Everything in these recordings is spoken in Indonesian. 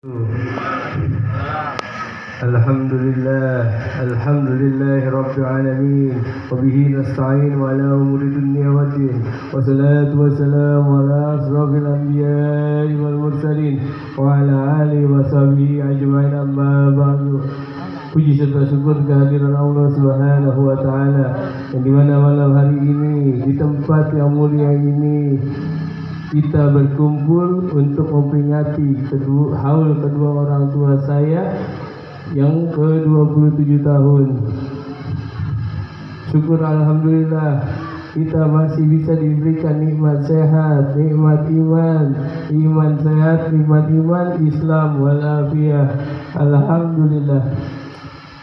الحمد لله رب العالمين وبه نستعين على أمور الدنيا والدين والصلاة والسلام على أشرف الأنبياء والمرسلين وعلى آله وصحبه أجمعين أما بعد. Puji serta syukur kehadiran Allah Subhanahu wa Ta'ala, yang dimana malam hari ini di tempat yang mulia ini kita berkumpul untuk memperingati haul kedua orang tua saya yang ke-27 tahun. Syukur alhamdulillah kita masih bisa diberikan nikmat sehat, nikmat iman sehat, nikmat iman, Islam walafiat. Alhamdulillah.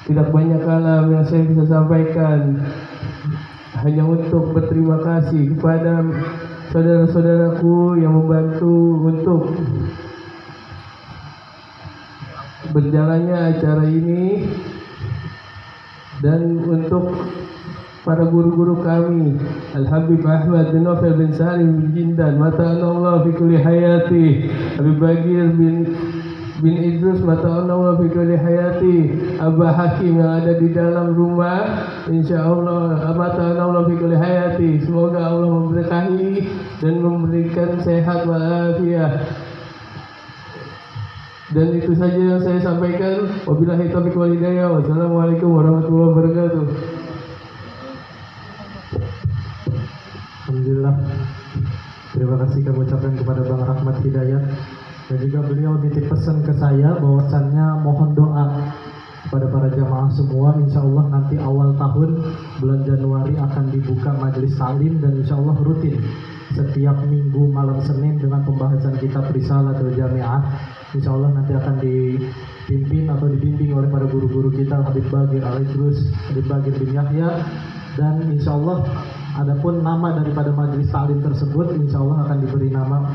Tidak banyak kalam yang saya bisa sampaikan, hanya untuk berterima kasih kepada saudara-saudaraku yang membantu untuk berjalannya acara ini, dan untuk para guru-guru kami, Al-Habib Ahmad bin Novel bin Salim bin Jindan, mata'anallah fi kulli hayati, Habib Bagir bin Idrus, mata'anallah fi kulli hayati, Abah Hakim yang ada di dalam rumah, insyaallah mata'anallah fi kulli hayati. Semoga Allah memberkahi dan memberikan sehat walafiat. Dan itu saja yang saya sampaikan. Wabillahi taufiq wal hidayah. Wassalamualaikum warahmatullahi wabarakatuh. Alhamdulillah. Terima kasih kami ucapkan kepada Bang Rahmat Hidayat, dan juga beliau nitip pesan ke saya bahwasannya mohon doa kepada para jamaah semua. Insya Allah nanti awal tahun bulan Januari akan dibuka majelis salim, dan insya Allah rutin setiap minggu malam Senin dengan pembahasan kitab Risalatul Jami'ah. Insya Allah nanti akan dipimpin atau dibimbing oleh para guru-guru kita, Habib Bagir Al-Idrus, Habib Bagir bin Yahya, dan insya Allah adapun nama daripada majelis salim tersebut insya Allah akan diberi nama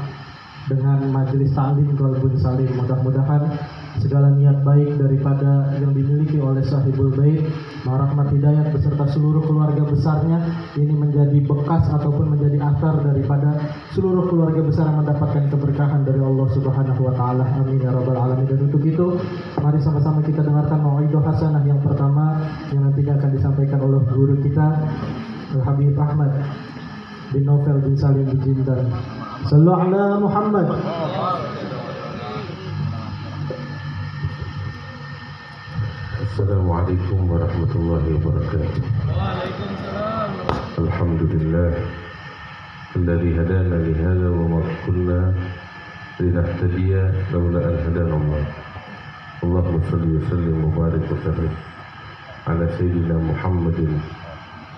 dengan Majelis Salim Qalbun Salim. Mudah-mudahan segala niat baik daripada yang dimiliki oleh Sahibul Bait Bang Rahmat Hidayat beserta seluruh keluarga besarnya ini menjadi bekas ataupun menjadi akar daripada seluruh keluarga besar yang mendapatkan keberkahan dari Allah Subhanahu wa Ta'ala. Amin ya rabbal alamin. Dan untuk itu mari sama-sama kita dengarkan mau'idhah hasanah yang pertama yang nantinya akan disampaikan oleh guru kita Al-Habib Ahmad bin Novel bin Salim bin Jindan. Sallu ala Muhammad. Assalamualaikum warahmatullahi wabarakatuh. Waalaikumsalam. Alhamdulillah alladzi hadana li hadza wa ma kunna linahtadiya laula an hadana Allah. Allahumma shalli wa sallim wa barik wa barik ala sayyidina Muhammadin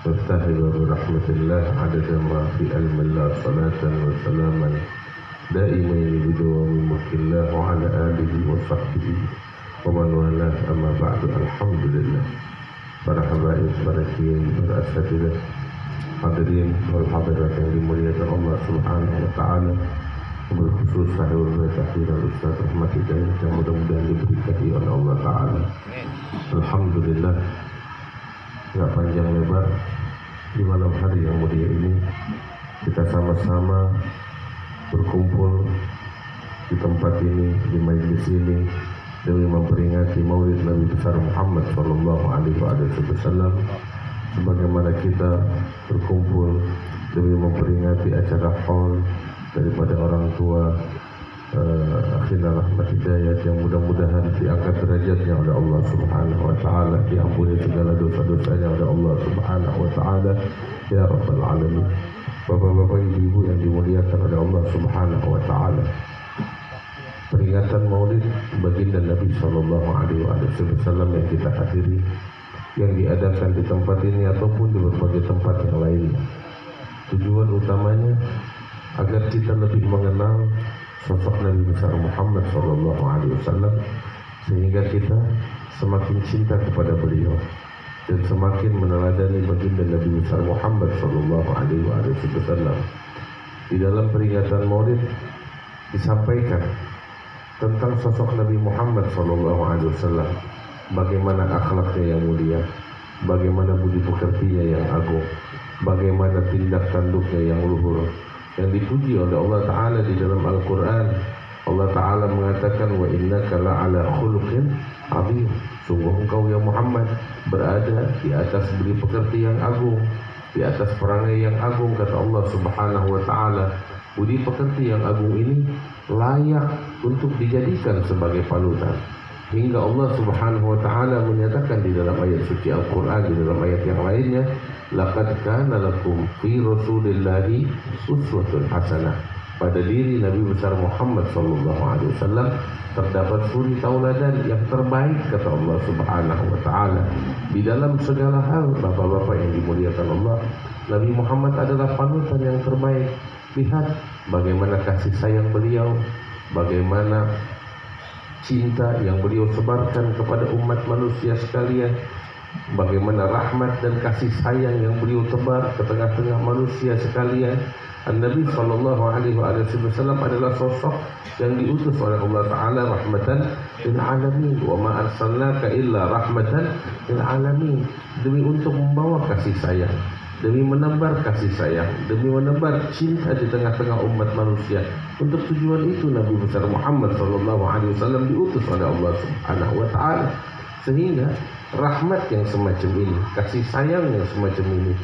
وافتح برحمة الله عدد ما في علم الله صلاة وسلاما دائمين بدوام ملك الله وعلى آله وصحبه ومن والاه. أما بعد. Alhamdulillah. Para habaib, para kiai, para asatidzah, hadirin wal hadirat yang dimuliakan Allah Subhanahu wa Ta'ala, berkhusus Sahibul Bait Ustaz Rahmat Hidayat yang mudah-mudahan diberkati oleh Allah Ta'ala. Alhamdulillah, nggak panjang lebar, di malam hari yang mulia ini kita sama-sama berkumpul di tempat ini, di majelis ini, demi memperingati Maulid Nabi besar Muhammad sallallahu alaihi wasallam, sebagaimana kita berkumpul demi memperingati acara haul daripada orang tua Akhina Rahmat Hidayat yang mudah-mudahan diangkat derajatnya oleh Allah Subhanahu wa Ta'ala, diampuni segala dosa-dosanya oleh Allah Subhanahu wa Ta'ala ya rabbal alamin. Bapak-bapak, ibu-ibu yang dimuliakan oleh Allah Subhanahu wa Ta'ala, peringatan Maulid baginda Nabi sallallahu alaihi wasallam yang kita hadiri, yang diadakan di tempat ini ataupun di berbagai tempat yang lainnya, tujuan utamanya agar kita lebih mengenal sosok Nabi besar Muhammad sallallahu alaihi wasallam, sehingga kita semakin cinta kepada beliau dan semakin meneladani baginda Nabi besar Muhammad sallallahu alaihi wasallam. Di dalam peringatan Maulid disampaikan tentang sosok Nabi Muhammad sallallahu alaihi wasallam, bagaimana akhlaknya yang mulia, bagaimana budi pekertinya yang agung, bagaimana tindak tanduknya yang luhur, yang dipuji oleh Allah Ta'ala di dalam Al-Quran Allah Ta'ala mengatakan, wa innaka la'ala khuluqin azim. Sungguh engkau ya Muhammad berada di atas budi pekerti yang agung, di atas perangai yang agung, kata Allah Subhanahu wa Ta'ala. Budi pekerti yang agung ini layak untuk dijadikan sebagai panutan. Hingga Allah Subhanahu wa Ta'ala menyatakan di dalam ayat suci Al-Quran, di dalam ayat yang lainnya, laqad kana lakum fi rasulillahi uswatun hasanah. Pada diri Nabi besar Muhammad SAW terdapat suri tauladan yang terbaik, kata Allah Subhanahu wa Ta'ala. Di dalam segala hal, bapak-bapak yang dimuliakan Allah, Nabi Muhammad adalah panutan yang terbaik. Lihat bagaimana kasih sayang beliau, bagaimana cinta yang beliau sebarkan kepada umat manusia sekalian, bagaimana rahmat dan kasih sayang yang beliau tebar ke tengah-tengah manusia sekalian. Nabi SAW adalah sosok yang diutus oleh Allah Ta'ala rahmatan lil alamin. Wa ma arsalnaka illa rahmatan lil alamin. Demi untuk membawa kasih sayang, demi menebar kasih sayang, demi menebar cinta di tengah-tengah umat manusia. Untuk tujuan itu Nabi besar Muhammad SAW diutus oleh Allah Subhanahu wa Ta'ala. Sehingga rahmat yang semacam ini, kasih sayang yang semacam ini,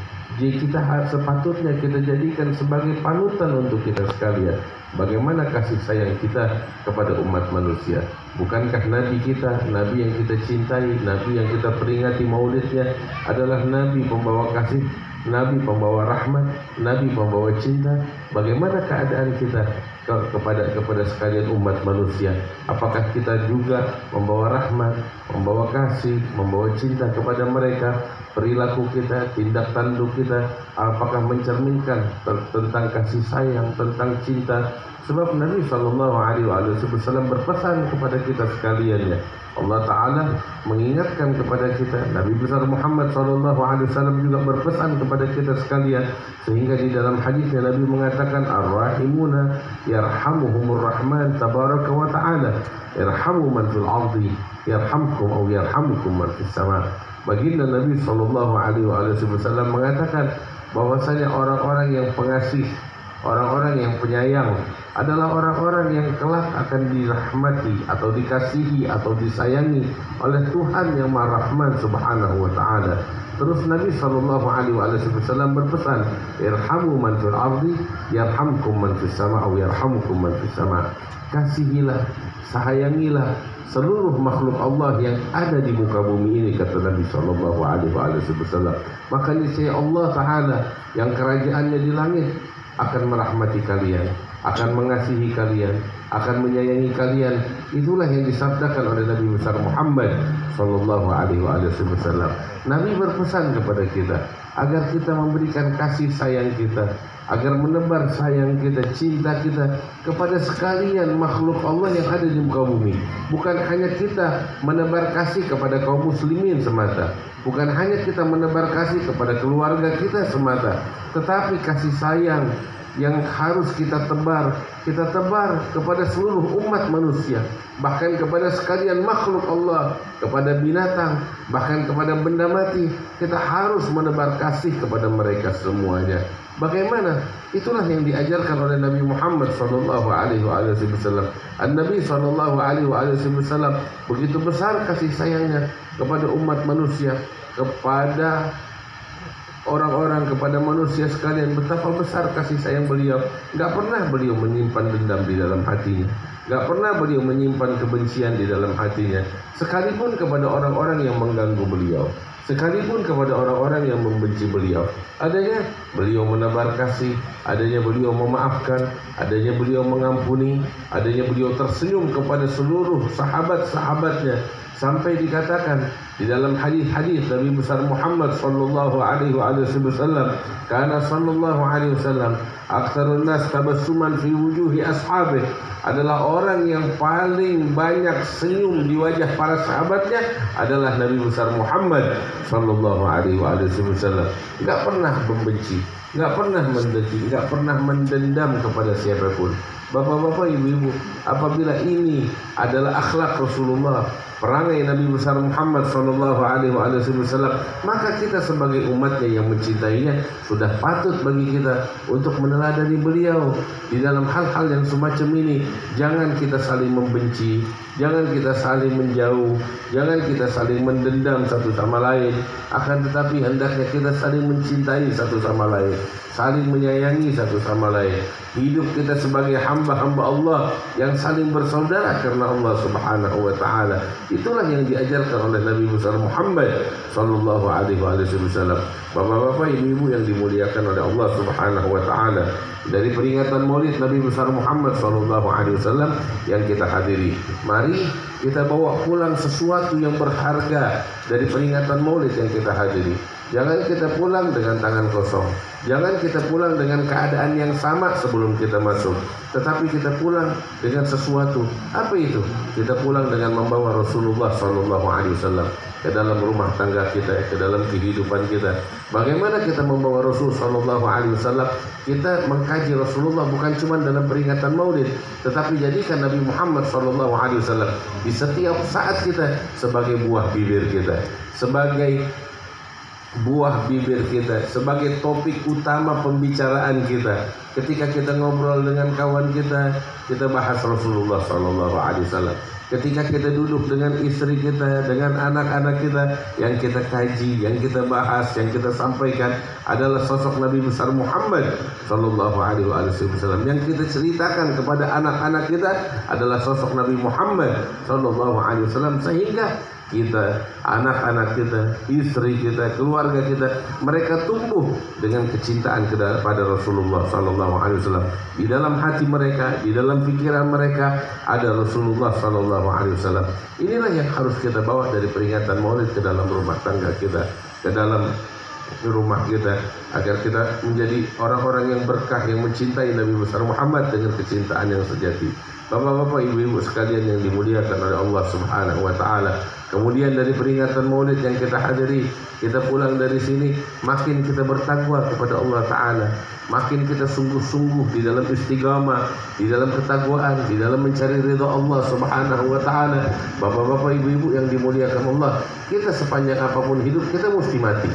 jadi kita sepatutnya kita jadikan sebagai panutan untuk kita sekalian. Bagaimana kasih sayang kita kepada umat manusia. Bukankah Nabi kita, Nabi yang kita cintai, Nabi yang kita peringati maulidnya adalah Nabi pembawa kasih, Nabi pembawa rahmat, Nabi pembawa cinta. Bagaimana keadaan kita kepada sekalian umat manusia? Apakah kita juga membawa rahmat, membawa kasih, membawa cinta kepada mereka? Perilaku kita, tindak tanduk kita, apakah mencerminkan tentang kasih sayang, tentang cinta? Sebab Nabi SAW berpesan kepada kita sekalian, ya. Allah Ta'ala mengingatkan kepada kita, Nabi besar Muhammad SAW juga berpesan kepada kita sekalian. Sehingga di dalam hadisnya Nabi mengatakan, Ar-Rahimuna yarhamuhumur Rahman tabaraka wa ta'ala, irhamu man fil ardi yarhamkum aw yarhamukum man fis sama. Baginda Nabi SAW mengatakan bahwasanya orang-orang yang pengasih, orang-orang yang penyayang adalah orang-orang yang kelak akan dirahmati atau dikasihi atau disayangi oleh Tuhan yang Maha Rahman Subhanahu wa Ta'ala. Terus Nabi SAW berpesan, irhamu man fil ardi yarhamkum man fis sama aw yarhamukum man fis sama. Kasihilah, sayangilah seluruh makhluk Allah yang ada di muka bumi ini, kata Nabi SAW. Maka niscaya Allah Ta'ala yang kerajaannya di langit akan merahmati kalian, akan mengasihi kalian, akan menyayangi kalian. Itulah yang disabdakan oleh Nabi besar Muhammad SAW. Nabi berpesan kepada kita agar kita memberikan kasih sayang kita, agar menebar sayang kita, cinta kita kepada sekalian makhluk Allah yang ada di muka bumi. Bukan hanya kita menebar kasih kepada kaum muslimin semata, bukan hanya kita menebar kasih kepada keluarga kita semata, tetapi kasih sayang yang harus kita tebar kepada seluruh umat manusia, bahkan kepada sekalian makhluk Allah, kepada binatang, bahkan kepada benda mati. Kita harus menebar kasih kepada mereka semuanya. Bagaimana? Itulah yang diajarkan oleh Nabi Muhammad SAW. Nabi SAW begitu besar kasih sayangnya kepada umat manusia, kepada orang-orang, kepada manusia sekalian. Betapa besar kasih sayang beliau. Gak pernah beliau menyimpan dendam di dalam hatinya, gak pernah beliau menyimpan kebencian di dalam hatinya, sekalipun kepada orang-orang yang mengganggu beliau, sekalipun kepada orang-orang yang membenci beliau. Adanya beliau menebar kasih, adanya beliau memaafkan, adanya beliau mengampuni, adanya beliau tersenyum kepada seluruh sahabat-sahabatnya. Sampai dikatakan di dalam hadis-hadis Nabi besar Muhammad SAW, karena SAW aktsarun nas tabassuman fi wujuhi ashabih, adalah orang yang paling banyak senyum di wajah para sahabatnya adalah Nabi besar Muhammad SAW. Enggak pernah membenci, enggak pernah mendengki, enggak pernah mendendam kepada siapapun. Bapak-bapak, ibu-ibu, apabila ini adalah akhlak Rasulullah, perangai Nabi besar Muhammad sallallahu alaihi wasallam, maka kita sebagai umatnya yang mencintainya sudah patut bagi kita untuk meneladani beliau di dalam hal-hal yang semacam ini. Jangan kita saling membenci, jangan kita saling menjauh, jangan kita saling mendendam satu sama lain, akan tetapi hendaknya kita saling mencintai satu sama lain, saling menyayangi satu sama lain. Hidup kita sebagai hamba-hamba Allah yang saling bersaudara karena Allah Subhanahu wa taala. Itulah yang diajarkan oleh Nabi besar Muhammad sallallahu alaihi wasallam. Bapak-bapak, ibu-ibu yang dimuliakan oleh Allah Subhanahu wa taala, dari peringatan Maulid Nabi besar Muhammad sallallahu alaihi wasallam yang kita hadiri, mari kita bawa pulang sesuatu yang berharga dari peringatan Maulid yang kita hadiri. Jangan kita pulang dengan tangan kosong. Jangan kita pulang dengan keadaan yang sama sebelum kita masuk. Tetapi kita pulang dengan sesuatu. Apa itu? Kita pulang dengan membawa Rasulullah SAW ke dalam rumah tangga kita, ke dalam kehidupan kita. Bagaimana kita membawa Rasul SAW? Kita mengkaji Rasulullah bukan cuma dalam peringatan Maulid, tetapi jadikan Nabi Muhammad SAW di setiap saat kita sebagai buah bibir kita, sebagai buah bibir kita, sebagai topik utama pembicaraan kita. Ketika kita ngobrol dengan kawan kita, kita bahas Rasulullah SAW. Ketika kita duduk dengan istri kita, dengan anak-anak kita, yang kita kaji, yang kita bahas, yang kita sampaikan adalah sosok Nabi besar Muhammad SAW. Yang kita ceritakan kepada anak-anak kita adalah sosok Nabi Muhammad SAW, sehingga kita, anak-anak kita, istri kita, keluarga kita, mereka tumbuh dengan kecintaan kepada Rasulullah SAW. Di dalam hati mereka, di dalam pikiran mereka ada Rasulullah SAW. Inilah yang harus kita bawa dari peringatan Maulid ke dalam rumah tangga kita, ke dalam rumah kita, agar kita menjadi orang-orang yang berkah, yang mencintai Nabi besar Muhammad dengan kecintaan yang sejati. Bapak-bapak, ibu-ibu sekalian yang dimuliakan oleh Allah Subhanahu wa taala. Kemudian dari peringatan Maulid yang kita hadiri, kita pulang dari sini makin kita bertakwa kepada Allah taala, makin kita sungguh-sungguh di dalam istiqamah, di dalam ketakwaan, di dalam mencari ridha Allah Subhanahu wa taala. Bapak-bapak, ibu-ibu yang dimuliakan Allah, kita sepanjang apapun hidup kita mesti mati.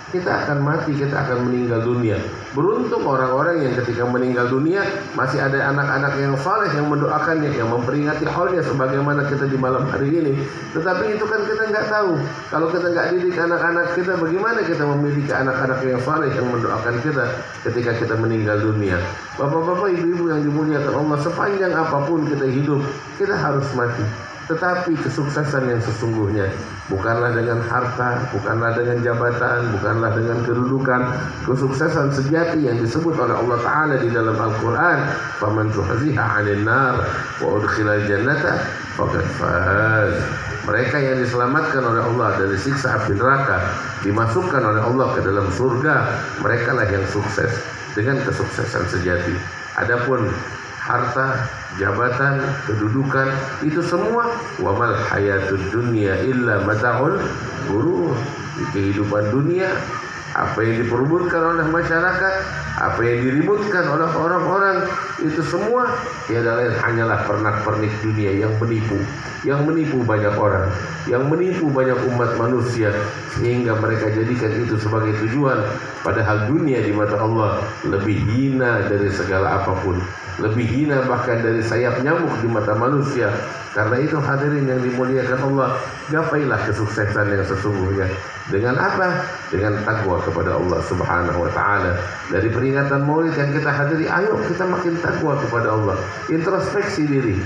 Kita akan mati, kita akan meninggal dunia. Beruntung orang-orang yang ketika meninggal dunia masih ada anak-anak yang saleh yang mendoakannya, yang memperingati haulnya sebagaimana kita di malam hari ini. Tetapi itu kan kita nggak tahu. Kalau kita nggak didik anak-anak kita, bagaimana kita memiliki anak-anak yang saleh yang mendoakan kita ketika kita meninggal dunia? Bapak-bapak, ibu-ibu yang dimuliakan Allah, sepanjang apapun kita hidup, kita harus mati. Tetapi kesuksesan yang sesungguhnya bukanlah dengan harta, bukanlah dengan jabatan, bukanlah dengan kedudukan. Kesuksesan sejati yang disebut oleh Allah Ta'ala di dalam Al-Quran, "Faman zuhziha 'anil nar wa udkhilal jannata faqad faz." Mereka yang diselamatkan oleh Allah dari siksa api neraka, dimasukkan oleh Allah ke dalam surga, mereka lah yang sukses dengan kesuksesan sejati. Adapun harta, jabatan, kedudukan, itu semua wamal hayatud dunya illa mata'ul ghurur. Di kehidupan dunia, apa yang diperebutkan oleh masyarakat, apa yang diributkan oleh orang-orang, itu semua tiada lain hanyalah pernak-pernik dunia yang menipu banyak orang, yang menipu banyak umat manusia, sehingga mereka jadikan itu sebagai tujuan, padahal dunia di mata Allah lebih hina dari segala apapun, lebih hina bahkan dari sayap nyamuk di mata manusia. Karena itu hadirin yang dimuliakan Allah, gapailah kesuksesan yang sesungguhnya. Dengan apa? Dengan takwa kepada Allah Subhanahu wa taala. Dari peringatan Maulid yang kita hadiri, ayo kita makin takwa kepada Allah. Introspeksi diri.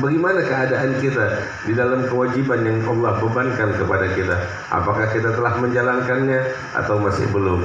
Bagaimana keadaan kita di dalam kewajiban yang Allah bebankan kepada kita? Apakah kita telah menjalankannya atau masih belum?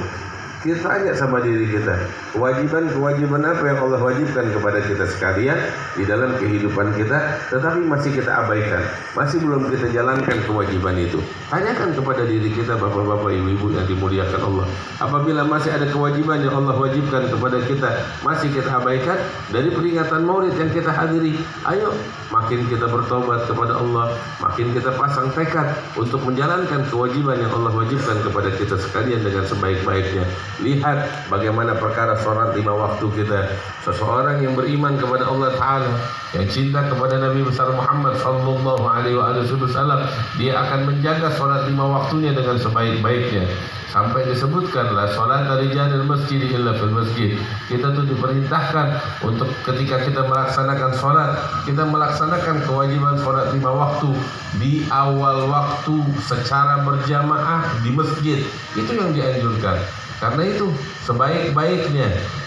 Kita tanya sama diri kita, kewajiban apa yang Allah wajibkan kepada kita sekalian di dalam kehidupan kita, tetapi masih kita abaikan, masih belum kita jalankan kewajiban itu. Tanyakan kepada diri kita, bapak-bapak, ibu-ibu yang dimuliakan Allah. Apabila masih ada kewajiban yang Allah wajibkan kepada kita, masih kita abaikan, dari peringatan Maulid yang kita hadiri, ayo makin kita bertobat kepada Allah, makin kita pasang tekad untuk menjalankan kewajiban yang Allah wajibkan kepada kita sekalian dengan sebaik-baiknya. Lihat bagaimana perkara sholat 5 waktu kita. Seseorang yang beriman kepada Allah Ta'ala, yang cinta kepada Nabi besar Muhammad sallallahu alaihi wasallam, dia akan menjaga sholat 5 waktunya dengan sebaik-baiknya. Sampai disebutkanlah sholat dari rijalil masjid illa fil masjid. Kita tuh diperintahkan untuk ketika kita melaksanakan sholat, kita melaksanakan kewajiban sholat 5 waktu di awal waktu secara berjamaah di masjid. Itu yang dianjurkan. Karena itu sebaik-baiknya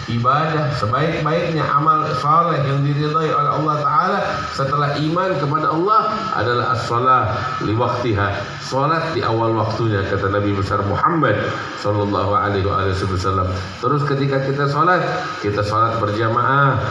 ibadah, sebaik-baiknya amal saleh yang diridhai oleh Allah Ta'ala setelah iman kepada Allah adalah as-salah li waqtiha, salat di awal waktunya, kata Nabi besar Muhammad sallallahu alaihi wasallam. Terus ketika kita salat berjamaah.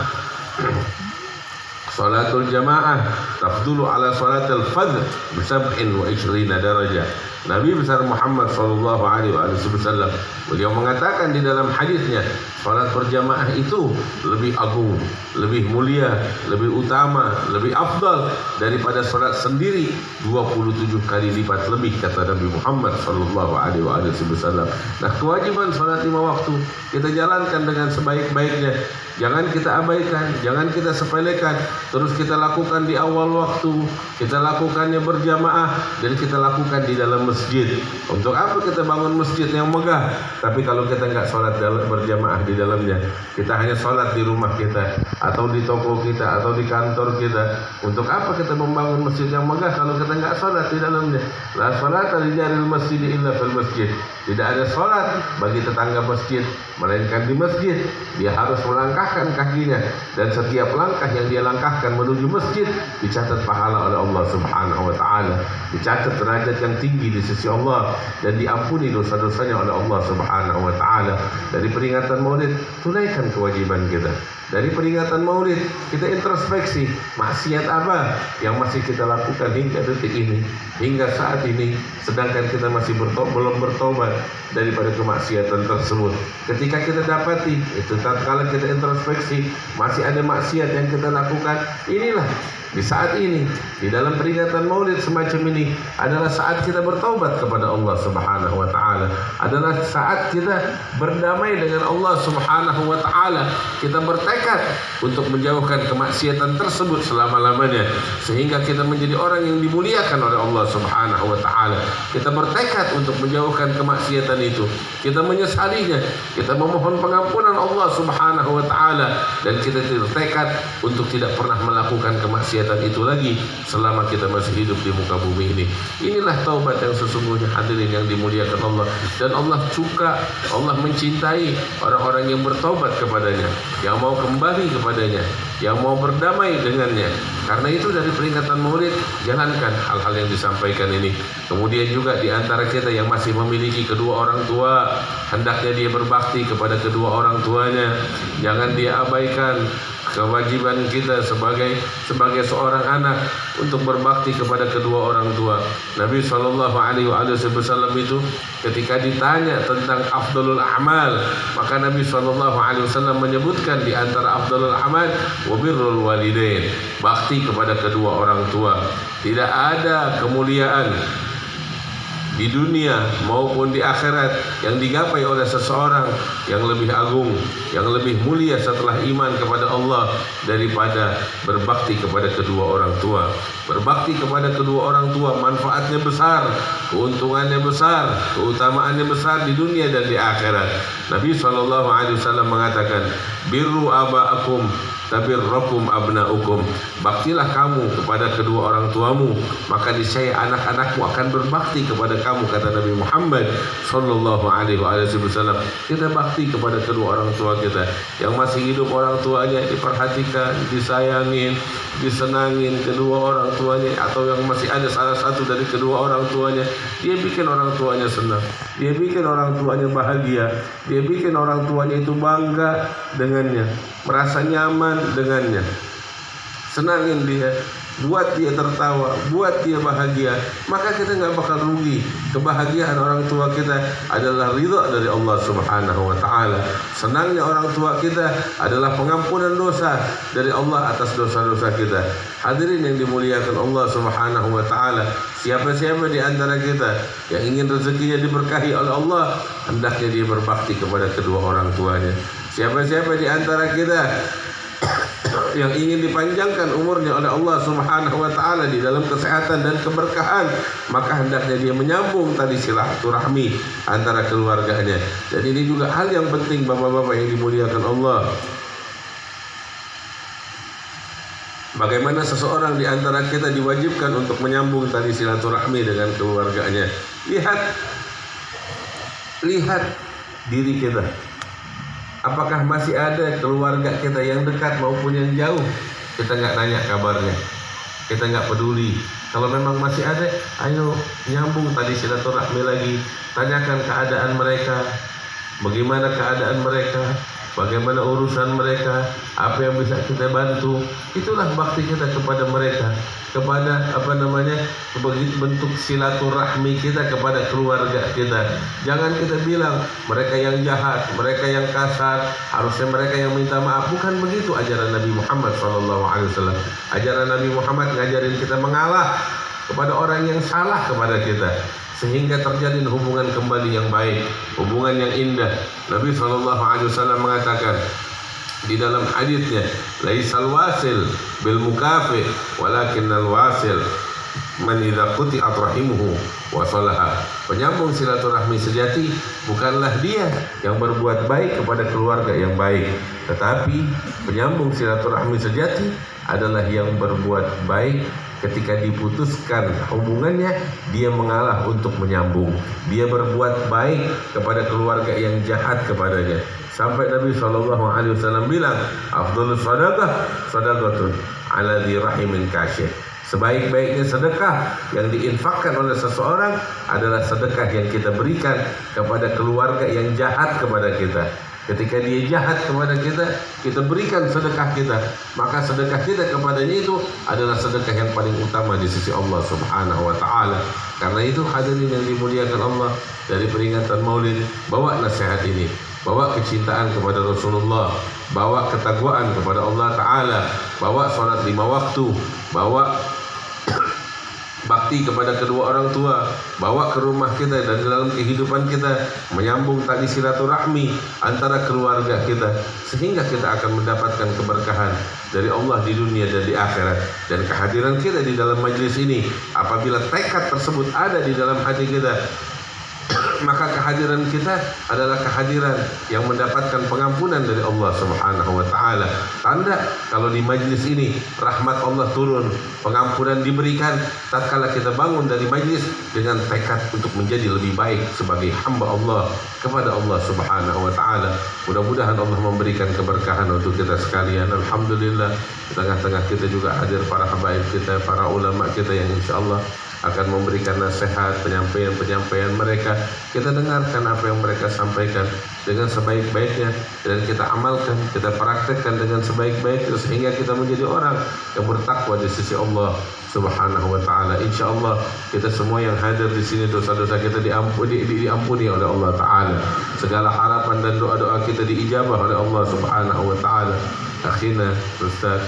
Salatul jamaah tafdulu ala salatul fadl bi 27 darajah. Nabi besar Muhammad sallallahu alaihi wasallam beliau mengatakan di dalam hadisnya, salat berjamaah itu lebih agung, lebih mulia, lebih utama, lebih afdal daripada salat sendiri 27 kali lipat lebih, kata Nabi Muhammad sallallahu alaihi wasallam. Nah, kewajiban salat 5 waktu kita jalankan dengan sebaik-baiknya. Jangan kita abaikan, jangan kita sepelekan. Terus kita lakukan di awal waktu, kita lakukannya berjamaah, dan kita lakukan di dalam masjid. Untuk apa kita bangun masjid yang megah, tapi kalau kita nggak sholat berjamaah di dalamnya, kita hanya sholat di rumah kita, atau di toko kita, atau di kantor kita. Untuk apa kita membangun masjid yang megah kalau kita nggak sholat di dalamnya? La sholat rijalil masjid illa fil masjid. Tidak ada sholat bagi tetangga masjid melainkan di masjid. Dia harus melangkahkan kakinya, dan setiap langkah yang dia langkahkan menuju masjid dicatat pahala oleh Allah Subhanahu wa taala, dicatat derajat yang tinggi di sisi Allah, dan diampuni dosa-dosanya oleh Allah Subhanahu wa taala. Dari peringatan Maulid, tunaikan kewajiban kita. Dari peringatan Maulid, kita introspeksi maksiat apa yang masih kita lakukan hingga detik ini, hingga saat ini, sedangkan kita masih belum bertobat daripada kemaksiatan tersebut. Ketika kita dapati itu, tatkala kita introspeksi masih ada maksiat yang kita lakukan, inilah di saat ini, di dalam peringatan Maulid semacam ini adalah saat kita bertaubat kepada Allah Subhanahu wa taala, adalah saat kita berdamai dengan Allah Subhanahu wa taala. Kita bertekad untuk menjauhkan kemaksiatan tersebut selama-lamanya, sehingga kita menjadi orang yang dimuliakan oleh Allah Subhanahu wa taala. Kita bertekad untuk menjauhkan kemaksiatan itu, kita menyesalinya, kita memohon pengampunan Allah Subhanahu wa taala, dan kita bertekad untuk tidak pernah melakukan kemaksiatan itu lagi selama kita masih hidup di muka bumi ini. Inilah taubat yang sesungguhnya, hadirin yang dimuliakan Allah. Dan Allah suka, Allah mencintai orang-orang yang bertaubat kepadanya, yang mau kembali kepadanya, yang mau berdamai dengannya. Karena itu dari peringatan Maulid, jalankan hal-hal yang disampaikan ini. Kemudian juga di antara kita yang masih memiliki kedua orang tua, hendaknya dia berbakti kepada kedua orang tuanya. Jangan dia abaikan kewajiban kita sebagai seorang anak untuk berbakti kepada kedua orang tua. Nabi sallallahu alaihi wasallam itu ketika ditanya tentang afdalul a'mal, maka Nabi sallallahu alaihi wasallam menyebutkan di antara afdalul a'mal wa birrul walidain, bakti kepada kedua orang tua. Tidak ada kemuliaan di dunia maupun di akhirat yang digapai oleh seseorang yang lebih agung, yang lebih mulia setelah iman kepada Allah daripada berbakti kepada kedua orang tua. Berbakti kepada kedua orang tua manfaatnya besar, keuntungannya besar, keutamaannya besar di dunia dan di akhirat. Nabi SAW mengatakan, birru aba'akum tabirrakum abna'ukum. Baktilah kamu kepada kedua orang tuamu, maka niscaya anak-anakmu akan berbakti kepada kamu, kata Nabi Muhammad sallallahu alaihi wasallam. Kita bakti kepada kedua orang tua kita. Yang masih hidup orang tuanya diperhatikan, disayangin, disenangin kedua orang tuanya, atau yang masih ada salah satu dari kedua orang tuanya, dia bikin orang tuanya senang, dia bikin orang tuanya bahagia, dia bikin orang tuanya itu bangga dengannya, merasa nyaman dengannya. Senangin dia, buat dia tertawa, buat dia bahagia, maka kita nggak bakal rugi. Kebahagiaan orang tua kita adalah ridha dari Allah Subhanahu wa Ta'ala. Senangnya orang tua kita adalah pengampunan dosa dari Allah atas dosa-dosa kita. Hadirin yang dimuliakan Allah Subhanahu wa Ta'ala, siapa-siapa di antara kita yang ingin rezekinya diberkahi oleh Allah, hendaknya dia berbakti kepada kedua orang tuanya. Siapa-siapa di antara kita yang ingin dipanjangkan umurnya oleh Allah Subhanahu wa Ta'ala di dalam kesehatan dan keberkahan, maka hendaknya dia menyambung tadi silaturahmi antara keluarganya. Dan ini juga hal yang penting bapak-bapak yang dimuliakan Allah. Bagaimana seseorang di antara kita diwajibkan untuk menyambung tadi silaturahmi dengan keluarganya. Lihat diri kita. Apakah masih ada keluarga kita yang dekat maupun yang jauh? Kita nggak nanya kabarnya, kita nggak peduli. Kalau memang masih ada, ayo nyambung tadi silaturahmi lagi. Tanyakan keadaan mereka, bagaimana keadaan mereka, bagaimana urusan mereka, apa yang bisa kita bantu. Itulah bakti kita kepada mereka, kepada bentuk silaturahmi kita kepada keluarga kita. Jangan kita bilang mereka yang jahat, mereka yang kasar, harusnya mereka yang minta maaf. Bukan begitu ajaran Nabi Muhammad SAW. Ajaran Nabi Muhammad ngajarin kita mengalah kepada orang yang salah kepada kita, sehingga terjalin hubungan kembali yang baik, hubungan yang indah. Nabi SAW mengatakan di dalam hadisnya, laisal wasil bil mukafi walakinnal wasil man idza quti'at rahimuhu wasalaha. Penyambung silaturahmi sejati bukanlah dia yang berbuat baik kepada keluarga yang baik, tetapi penyambung silaturahmi sejati adalah yang berbuat baik ketika diputuskan hubungannya, dia mengalah untuk menyambung. Dia berbuat baik kepada keluarga yang jahat kepadanya. Sampai Nabi SAW bilang, afdhalus sadaqah sadaqatun ala dhi rahimin kasyir. Sebaik-baiknya sedekah yang diinfakkan oleh seseorang adalah sedekah yang kita berikan kepada keluarga yang jahat kepada kita. Ketika dia jahat kepada kita, kita berikan sedekah kita, maka sedekah kita kepadanya itu adalah sedekah yang paling utama di sisi Allah Subhanahu wa Ta'ala. Karena itu hadirin yang dimuliakan Allah, dari peringatan Maulid, bawa nasihat ini, bawa kecintaan kepada Rasulullah, bawa ketakwaan kepada Allah Ta'ala, bawa salat 5 waktu, bawa bakti kepada kedua orang tua, bawa ke rumah kita dan dalam kehidupan kita, menyambung tali silaturahmi antara keluarga kita, sehingga kita akan mendapatkan keberkahan dari Allah di dunia dan di akhirat. Dan kehadiran kita di dalam majlis ini, apabila tekad tersebut ada di dalam hati kita, maka kehadiran kita adalah kehadiran yang mendapatkan pengampunan dari Allah Subhanahu wa Ta'ala. Tanda kalau di majlis ini rahmat Allah turun, pengampunan diberikan tatkala kita bangun dari majlis dengan tekad untuk menjadi lebih baik sebagai hamba Allah kepada Allah Subhanahu wa Ta'ala. Mudah-mudahan Allah memberikan keberkahan untuk kita sekalian. Alhamdulillah, di tengah-tengah kita juga hadir para habaib kita, para ulama kita yang insyaallah akan memberikan nasihat, penyampaian mereka. Kita dengarkan apa yang mereka sampaikan dengan sebaik-baiknya dan kita amalkan, kita praktekkan dengan sebaik-baiknya sehingga kita menjadi orang yang bertakwa di sisi Allah Subhanahu wa Ta'ala. Insyaallah kita semua yang hadir di sini, dosa-dosa kita diampuni oleh Allah Ta'ala. Segala harapan dan doa-doa kita diijabah oleh Allah Subhanahu wa Ta'ala. Akhirnya Ustaz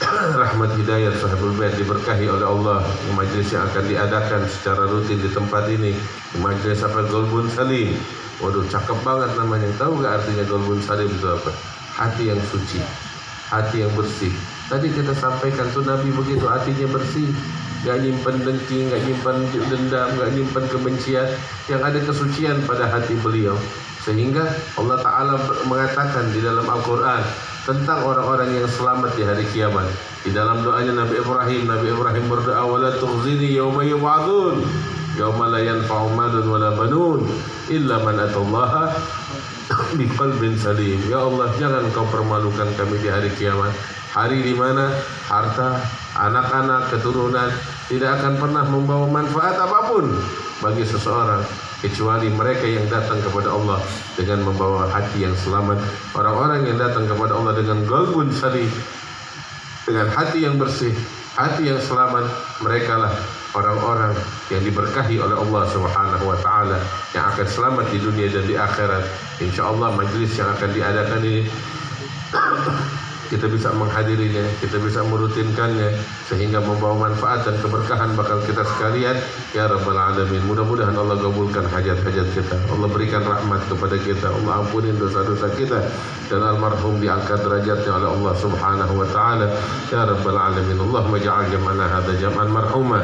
Rahmat Hidayat Sahibul Bait diberkahi oleh Allah. Majlis yang akan diadakan secara rutin di tempat ini, Majlis Golbun Salim. Waduh, cakep banget namanya. Tahu gak artinya Golbun Salim itu apa? Hati yang suci, hati yang bersih. Tadi kita sampaikan tuh Nabi begitu, hatinya bersih, gak nyimpan dengki, gak nyimpan dendam, gak nyimpan kebencian, yang ada kesucian pada hati beliau. Sehingga Allah Ta'ala mengatakan di dalam Al-Quran tentang orang-orang yang selamat di hari kiamat. Di dalam doanya Nabi Ibrahim berdoa, wala tukhzini yawma yub'atsun yawma la yanfa'u malun wala banun illa man atallaha biqalbin salim. Ya Allah, jangan kau permalukan kami di hari kiamat, hari di mana harta, anak-anak, keturunan tidak akan pernah membawa manfaat apapun bagi seseorang kecuali mereka yang datang kepada Allah dengan membawa hati yang selamat. Orang-orang yang datang kepada Allah dengan qalbun salim, dengan hati yang bersih, hati yang selamat, mereka lah orang-orang yang diberkahi oleh Allah Subhanahu wa taala, yang akan selamat di dunia dan di akhirat. Insyaallah majelis yang akan diadakan ini kita bisa menghadirinya, kita bisa merutinkannya sehingga membawa manfaat dan keberkahan bakal kita sekalian ya rabbal alamin. Mudah-mudahan Allah kabulkan hajat-hajat kita, Allah berikan rahmat kepada kita, Allah ampunin dosa-dosa kita, dan almarhum diangkat derajatnya oleh Allah Subhanahu wa taala ya rabbal alamin. Allahumma ja'al jam'ana hadza jam'an marhuma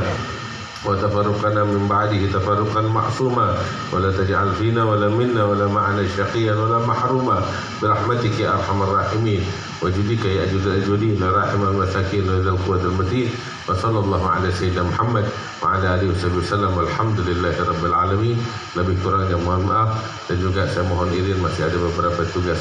wa tafarruqana min ba'dihi tafarruqan ma'suma wa la taj'al fina wa la minna wa la ma'ana syaqiyan wa la mahruma bi rahmatika ya arhamar rahimin wa judika ya ajudul la rahimal masakin wa dzal quwwatil matin wa sallallahu ala sayyidina Muhammad wa ala alihi wasallam. Alhamdulillahirabbil alamin. Lebih kurangnya mohon maaf, dan juga saya mohon izin masih ada beberapa tugas